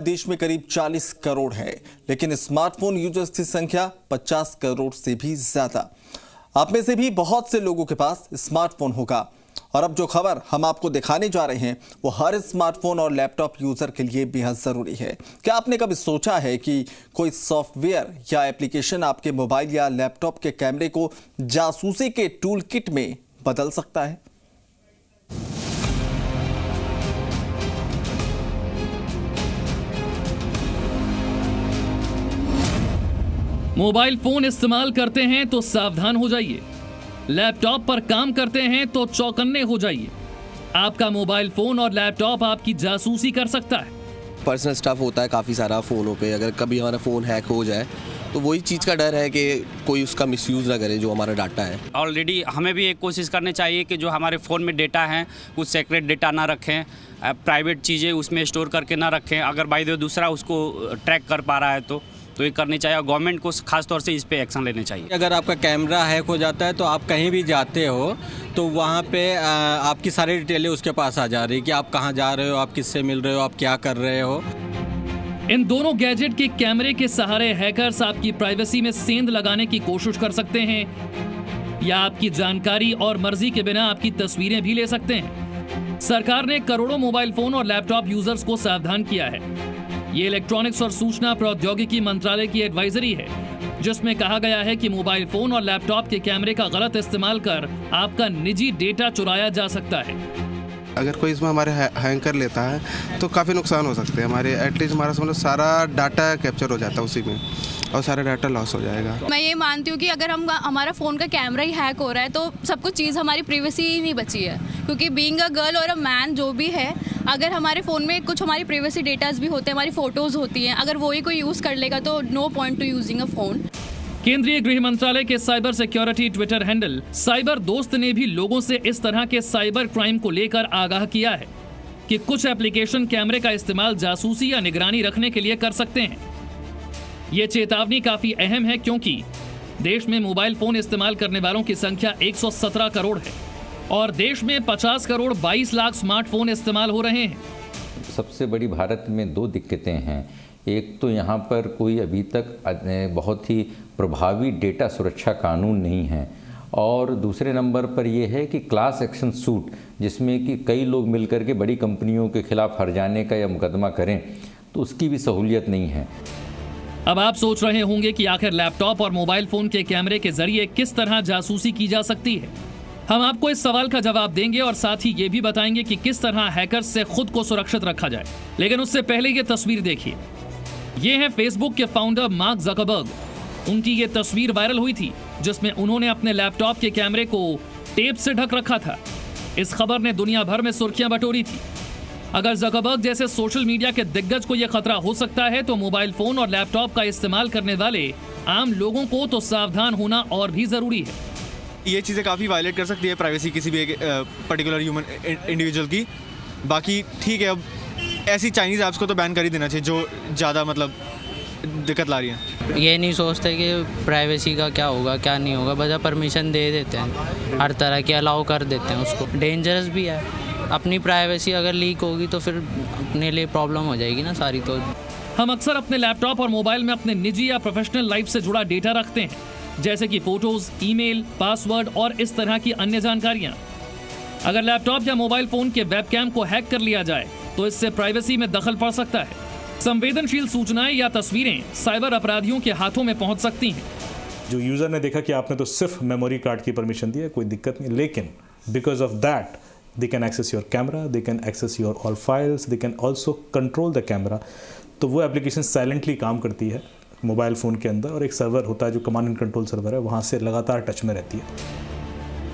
देश में करीब 40 करोड़ है, लेकिन स्मार्टफोन यूजर्स की संख्या 50 करोड़ से भी ज्यादा। आप में से भी बहुत से लोगों के पास स्मार्टफोन होगा और अब जो खबर हम आपको दिखाने जा रहे हैं वो हर स्मार्टफोन और लैपटॉप यूजर के लिए बेहद जरूरी है। क्या आपने कभी सोचा है कि कोई सॉफ्टवेयर या एप्लीकेशन आपके मोबाइल या लैपटॉप के कैमरे को जासूसी के टूल किट में बदल सकता है? मोबाइल फोन इस्तेमाल करते हैं तो सावधान हो जाइए। लैपटॉप पर काम करते हैं तो चौकन्ने हो जाइए। आपका मोबाइल फोन और लैपटॉप आपकी जासूसी कर सकता है। पर्सनल स्टफ होता है काफ़ी सारा फ़ोनों पे, अगर कभी हमारा फ़ोन हैक हो जाए तो वही चीज़ का डर है कि कोई उसका मिसयूज़ ना करे जो हमारा डाटा है। ऑलरेडी हमें भी एक कोशिश करनी चाहिए कि जो हमारे फ़ोन में डेटा है कुछ सीक्रेट डेटा ना रखें, प्राइवेट चीज़ें उसमें स्टोर करके ना रखें। अगर बाय द वे दूसरा उसको ट्रैक कर पा रहा है तो ये करनी चाहिए। गवर्नमेंट को खास तौर से इस पे एक्शन लेने चाहिए। अगर आपका कैमरा हैक हो जाता है तो आप कहीं भी जाते हो तो वहाँ पे आपकी सारी डिटेलें उसके पास आ जा रही कि आप कहाँ जा रहे हो, आप किससे मिल रहे हो, आप क्या कर रहे हो। इन दोनों गैजेट के कैमरे के सहारे हैकर्स आपकी प्राइवेसी में सेंध लगाने की कोशिश कर सकते हैं या आपकी जानकारी और मर्जी के बिना आपकी तस्वीरें भी ले सकते हैं। सरकार ने करोड़ों मोबाइल फोन और लैपटॉप यूजर्स को सावधान किया है। ये इलेक्ट्रॉनिक्स और सूचना प्रौद्योगिकी मंत्रालय की एडवाइजरी है, जिसमें कहा गया है कि मोबाइल फोन और लैपटॉप के कैमरे का गलत इस्तेमाल कर आपका निजी डेटा चुराया जा सकता है। अगर कोई इसमें हमारे हैंग कर लेता है तो काफ़ी नुकसान हो सकते हैं हमारे। एटलीस्ट हमारा समझो सारा डाटा कैप्चर हो जाता है उसी में और सारा डाटा लॉस हो जाएगा। मैं ये मानती हूँ कि अगर हमारा फ़ोन का कैमरा ही हैक हो रहा है तो सब कुछ चीज़ हमारी प्राइवेसी ही नहीं बची है, क्योंकि बीइंग अ गर्ल और अ मैन जो भी है, अगर हमारे फ़ोन में कुछ हमारी प्राइवेसी डेटाज भी होते हैं, हमारी फ़ोटोज़ होती हैं, अगर वही कोई यूज़ कर लेगा तो no point to using a phone. केंद्रीय गृह मंत्रालय के cyber security Twitter handle cyber दोस्त ने भी लोगों से इस तरह के साइबर क्राइम को लेकर आगाह किया है कि कुछ एप्लीकेशन कैमरे का इस्तेमाल जासूसी या निगरानी रखने के लिए कर सकते हैं। ये चेतावनी काफी अहम है क्योंकि देश में मोबाइल फोन इस्तेमाल करने वालों की संख्या 117 करोड़ है और देश में 50 करोड़ 22 लाख स्मार्टफोन इस्तेमाल हो रहे हैं। सबसे बड़ी भारत में दो दिक्कतें हैं। एक तो यहाँ पर कोई अभी तक बहुत ही प्रभावी डेटा सुरक्षा कानून नहीं है और दूसरे नंबर पर यह है कि क्लास एक्शन सूट, जिसमें कि कई लोग मिलकर के बड़ी कंपनियों के खिलाफ हर्जाने का या मुकदमा करें, तो उसकी भी सहूलियत नहीं है। अब आप सोच रहे होंगे कि आखिर लैपटॉप और मोबाइल फोन के कैमरे के जरिए किस तरह जासूसी की जा सकती है। हम आपको इस सवाल का जवाब देंगे और साथ ही ये भी बताएंगे कि किस तरह हैकर्स से खुद को सुरक्षित रखा जाए। लेकिन उससे पहले ये तस्वीर देखिए। ये है फेसबुक के फाउंडर मार्क ज़करबर्ग। उनकी ये तस्वीर वायरल हुई थी जिसमें उन्होंने अपने लैपटॉप के कैमरे को टेप से ढक रखा था। इस खबर ने दुनिया भर में सुर्खियां बटोरी थी। अगर ज़करबर्ग जैसे सोशल मीडिया के दिग्गज को यह खतरा हो सकता है तो मोबाइल फोन और लैपटॉप का इस्तेमाल करने वाले आम लोगों को तो सावधान होना और भी जरूरी है। ये चीज़ें काफ़ी वायलेट कर सकती है प्राइवेसी किसी भी एक पर्टिकुलर ह्यूमन इंडिविजुअल की। बाकी ठीक है, अब ऐसी चाइनीज़ ऐप्स को तो बैन कर ही देना चाहिए जो ज़्यादा मतलब दिक्कत ला रही है। ये नहीं सोचते कि प्राइवेसी का क्या होगा क्या नहीं होगा, बस परमिशन दे देते हैं, हर तरह की अलाउ कर देते हैं उसको। डेंजरस भी है। अपनी प्राइवेसी अगर लीक होगी तो फिर अपने लिए प्रॉब्लम हो जाएगी ना सारी। तो हम अक्सर अपने लैपटॉप और मोबाइल में अपने निजी या प्रोफेशनल लाइफ से जुड़ा डेटा रखते हैं, जैसे कि फोटोज, ईमेल, पासवर्ड और इस तरह की अन्य जानकारियां। अगर लैपटॉप या मोबाइल फोन के वेबकैम को हैक कर लिया जाए तो इससे प्राइवेसी में दखल पड़ सकता है। संवेदनशील सूचनाएं या तस्वीरें साइबर अपराधियों के हाथों में पहुंच सकती हैं। जो यूजर ने देखा कि आपने तो सिर्फ मेमोरी कार्ड की परमिशन दी है, कोई दिक्कत नहीं, लेकिन because of that they can access your camera, they can access your all files, they can also control the camera। तो वो एप्लीकेशन साइलेंटली काम करती है मोबाइल फ़ोन के अंदर और एक सर्वर होता है जो कमांड एंड कंट्रोल सर्वर है, वहाँ से लगातार टच में रहती है।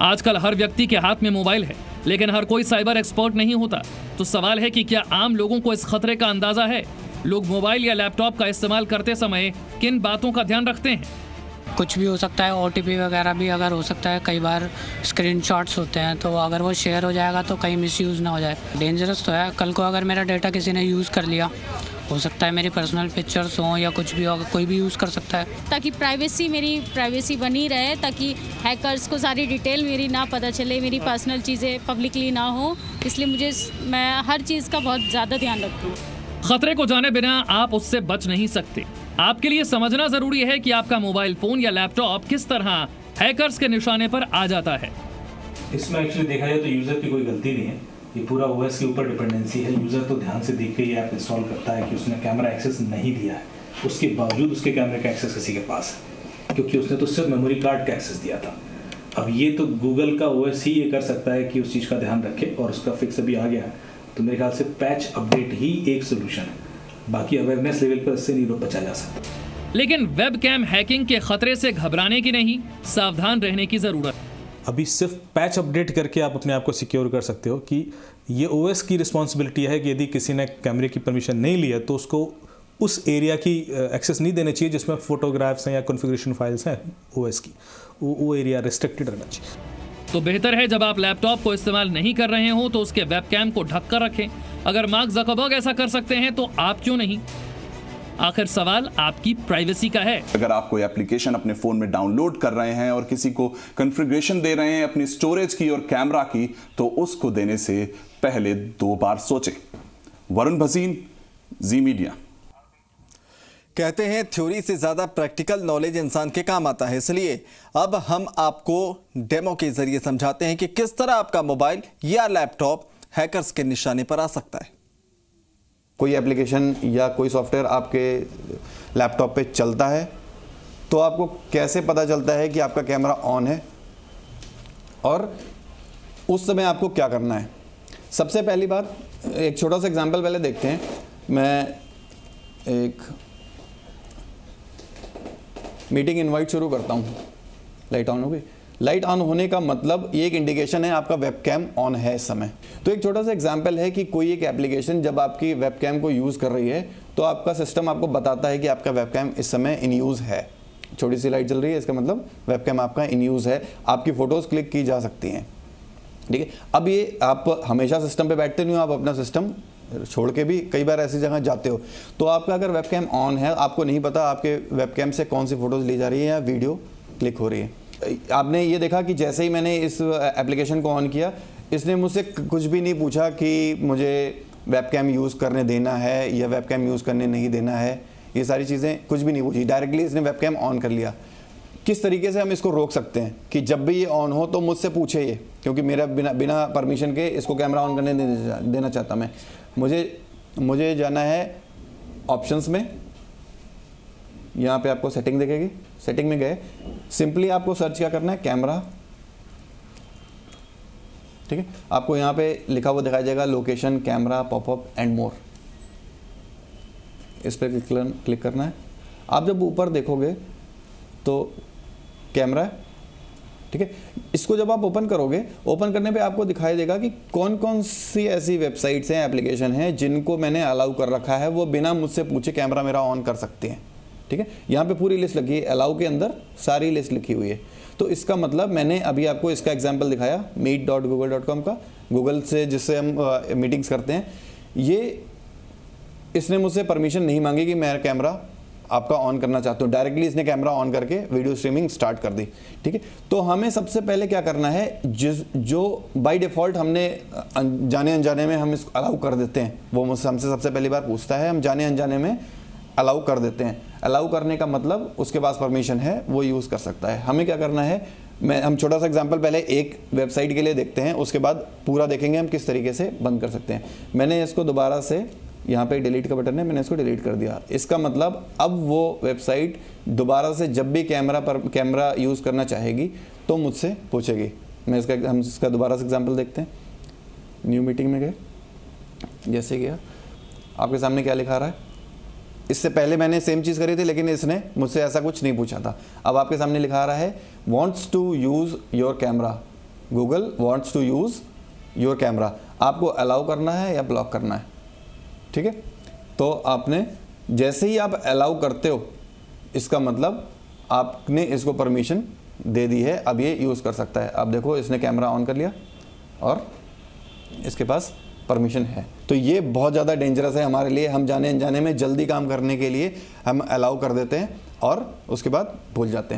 आजकल हर व्यक्ति के हाथ में मोबाइल है, लेकिन हर कोई साइबर एक्सपर्ट नहीं होता। तो सवाल है कि क्या आम लोगों को इस खतरे का अंदाजा है? लोग मोबाइल या लैपटॉप का इस्तेमाल करते समय किन बातों का ध्यान रखते हैं? कुछ भी हो सकता है, OTP वगैरह भी अगर हो सकता है, कई बार स्क्रीनशॉट्स होते हैं, तो अगर वो शेयर हो जाएगा तो कहीं मिसयूज़ ना हो जाए। डेंजरस तो है। कल को अगर मेरा डेटा किसी ने यूज़ कर लिया, हो सकता है मेरी पर्सनल पिक्चर्स हों या कुछ भी हो, कोई भी यूज़ कर सकता है। ताकि मेरी प्राइवेसी बनी रहे, ताकि हैकर्स को सारी डिटेल मेरी ना पता चले, मेरी पर्सनल चीज़ें पब्लिकली ना हो, इसलिए मैं हर चीज़ का बहुत ज़्यादा ध्यान रखती हूँ। खतरे को जाने बिना आप उससे बच नहीं सकते। आपके लिए समझना जरूरी है कि आपका मोबाइल फोन या लैपटॉप किस तरह हैकर्स के निशाने पर आ जाता है। इसमें एक्चुअली देखा जाए तो यूज़र की कोई गलती नहीं है, ये पूरा ओएस के ऊपर डिपेंडेंसी है। यूज़र तो ध्यान से देख के ये ऐप इंस्टॉल करता है कि उसने कैमरा एक्सेस नहीं दिया है, उसके बावजूद उसके कैमरे का एक्सेस किसी के पास है, क्योंकि उसने तो सिर्फ मेमोरी कार्ड का एक्सेस दिया था। अब ये तो गूगल का ओएस ही ये कर सकता है कि उस चीज़ का ध्यान रखे, और उसका फिक्स अभी आ गया है। तो मेरे ख्याल से पैच अपडेट ही एक सोल्यूशन है, बाकी अवेयरनेस लेवल पर इससे नहीं बचा जा सकता। लेकिन वेबकैम हैकिंग के खतरे से घबराने की नहीं, सावधान रहने की जरूरत है। अभी सिर्फ पैच अपडेट करके आप अपने आप को सिक्योर कर सकते हो कि ये ओएस की रिस्पॉन्सिबिलिटी है कि यदि किसी ने कैमरे की परमिशन नहीं ली है तो उसको उस एरिया की एक्सेस नहीं देना चाहिए जिसमें फोटोग्राफ्स हैं या कॉन्फ़िगरेशन फाइल्स हैं ओएस की, वो एरिया रिस्ट्रिक्टेड रहना चाहिए। तो बेहतर है जब आप लैपटॉप को इस्तेमाल नहीं कर रहे हो तो उसके वेबकैम को ढक कर रखें। अगर मार्क ज़करबर्ग ऐसा कर सकते हैं तो आप क्यों नहीं? आखिर सवाल आपकी प्राइवेसी का है। अगर आप कोई एप्लीकेशन अपने फोन में डाउनलोड कर रहे हैं और किसी को कॉन्फ़िगरेशन दे रहे हैं अपनी स्टोरेज की और कैमरा की, तो उसको देने से पहले 2 बार सोचें। वरुण भसीन, जी मीडिया। कहते हैं थ्योरी से ज़्यादा प्रैक्टिकल नॉलेज इंसान के काम आता है, इसलिए अब हम आपको डेमो के जरिए समझाते हैं कि किस तरह आपका मोबाइल या लैपटॉप हैकर्स के निशाने पर आ सकता है। कोई एप्लीकेशन या कोई सॉफ्टवेयर आपके लैपटॉप पे चलता है तो आपको कैसे पता चलता है कि आपका कैमरा ऑन है, और उस समय आपको क्या करना है। सबसे पहली बात, एक छोटा सा एग्जांपल पहले देखते हैं। मैं एक मीटिंग इनवाइट शुरू करता हूँ। लाइट ऑन हो गई। लाइट ऑन होने का मतलब ये एक इंडिकेशन है आपका वेबकैम ऑन है इस समय। तो एक छोटा सा एग्जांपल है कि कोई एक एप्लीकेशन जब आपकी वेबकैम को यूज़ कर रही है तो आपका सिस्टम आपको बताता है कि आपका वेबकैम इस समय इन यूज़ है। छोटी सी लाइट जल रही है, इसका मतलब वेबकैम आपका इन यूज़ है, आपकी फ़ोटोज़ क्लिक की जा सकती हैं। ठीक है, अब ये आप हमेशा सिस्टम पे बैठते नहीं हो, आप अपना सिस्टम छोड़ के भी कई बार ऐसी जगह जाते हो, तो आपका अगर वेबकैम ऑन है, आपको नहीं पता आपके वेबकैम से कौन सी फ़ोटोज़ ली जा रही है या वीडियो क्लिक हो रही है। आपने ये देखा कि जैसे ही मैंने इस एप्लीकेशन को ऑन किया, इसने मुझसे कुछ भी नहीं पूछा कि मुझे वेबकैम यूज़ करने देना है या वेबकैम यूज़ करने नहीं देना है, ये सारी चीज़ें कुछ भी नहीं पूछी, डायरेक्टली इसने वेबकैम ऑन कर लिया। किस तरीके से हम इसको रोक सकते हैं कि जब भी ये ऑन हो तो मुझसे पूछे ये, क्योंकि मेरा बिना परमिशन के इसको कैमरा ऑन करने देना चाहता मैं। मुझे जाना है ऑप्शंस में, यहाँ पे आपको सेटिंग दिखेगी, सेटिंग में गए, सिंपली आपको सर्च क्या करना है, कैमरा। ठीक है, आपको यहाँ पे लिखा हुआ दिखाई देगा location, camera, popup and more, इस पर क्लिक करना है। आप जब ऊपर देखोगे तो कैमरा है। ठीक है, इसको जब आप ओपन करोगे, ओपन करने पे आपको दिखाई देगा कि कौन कौन सी ऐसी वेबसाइट्स हैं, एप्लीकेशन हैं जिनको मैंने अलाउ कर रखा है, वो बिना मुझसे पूछे कैमरा मेरा ऑन कर सकते हैं। ठीक है, यहाँ पे पूरी लिस्ट लगी है, अलाउ के अंदर सारी लिस्ट लिखी हुई है। तो इसका मतलब मैंने अभी आपको इसका एग्जांपल दिखाया meet.google.com का, गूगल से जिससे हम मीटिंग्स करते हैं, ये इसने मुझसे परमिशन नहीं मांगी कि मैं कैमरा आपका ऑन करना चाहता हूँ, डायरेक्टली इसने कैमरा ऑन करके वीडियो स्ट्रीमिंग स्टार्ट कर दी। ठीक है, तो हमें सबसे पहले क्या करना है, जो बाय डिफ़ॉल्ट हमने जाने अनजाने में हम इसको अलाउ कर देते हैं, वो मुझसे हमसे सबसे पहली बार पूछता है, हम जाने अनजाने में अलाउ कर देते हैं। अलाउ करने का मतलब उसके पास परमिशन है, वो यूज़ कर सकता है। हमें क्या करना है, हम छोटा सा एग्जांपल पहले एक वेबसाइट के लिए देखते हैं, उसके बाद पूरा देखेंगे हम किस तरीके से बंद कर सकते हैं। मैंने इसको दोबारा से, यहाँ पे डिलीट का बटन है, मैंने इसको डिलीट कर दिया। इसका मतलब अब वो वेबसाइट दोबारा से जब भी कैमरा यूज़ करना चाहेगी तो मुझसे पूछेगी। हम इसका दोबारा से एग्जांपल देखते हैं। न्यू मीटिंग में गए, जैसे गया, आपके सामने क्या लिखा रहा है। इससे पहले मैंने सेम चीज़ करी थी, लेकिन इसने मुझसे ऐसा कुछ नहीं पूछा था। अब आपके सामने लिखा रहा है wants to use your camera, Google wants to use your camera. आपको अलाउ करना है या ब्लॉक करना है। ठीक है, तो आपने जैसे ही आप अलाउ करते हो, इसका मतलब आपने इसको परमिशन दे दी है, अब ये यूज़ कर सकता है। अब देखो, इसने कैमरा ऑन कर लिया और इसके पास परमिशन है। तो ये बहुत ज़्यादा डेंजरस है हमारे लिए। हम जाने अनजाने में जल्दी काम करने के लिए हम अलाउ कर देते हैं और उसके बाद भूल जाते हैं।